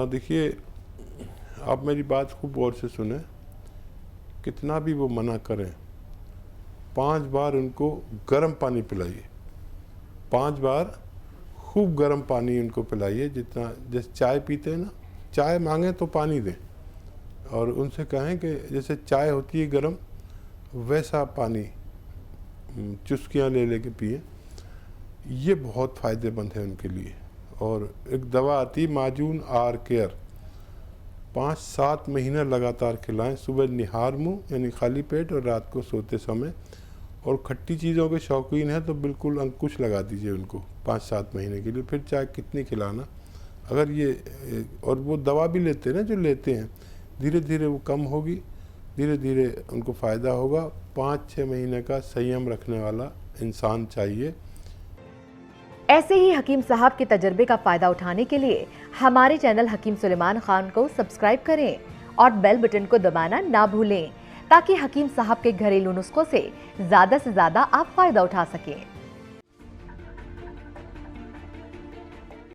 देखिए, आप मेरी बात खूब गौर से सुने। कितना भी वो मना करें, 5 बार उनको गर्म पानी पिलाइए। 5 बार खूब गर्म पानी उनको पिलाइए, जितना जैसे चाय पीते हैं ना, चाय मांगें तो पानी दें, और उनसे कहें कि जैसे चाय होती है गर्म, वैसा पानी चुस्कियाँ ले लेके पिए। ये बहुत फ़ायदेमंद है उनके लिए। और एक दवा आती है माजून आर केयर, 5-7 महीने लगातार खिलाएं। सुबह निहार मुँह यानी खाली पेट, और रात को सोते समय। और खट्टी चीज़ों के शौकीन हैं तो बिल्कुल अंकुश लगा दीजिए उनको 5-7 महीने के लिए, फिर चाहे कितनी खिलाना। अगर ये और वो दवा भी लेते हैं ना, जो लेते हैं, धीरे धीरे वो कम होगी, धीरे धीरे उनको फ़ायदा होगा। 5-6 महीने का संयम रखने वाला इंसान चाहिए। ऐसे ही हकीम साहब के तजर्बे का फायदा उठाने के लिए हमारे चैनल हकीम सुलेमान खान को सब्सक्राइब करें और बेल बटन को दबाना ना भूलें, ताकि हकीम साहब के घरेलू नुस्खों से ज्यादा आप फायदा उठा सकें।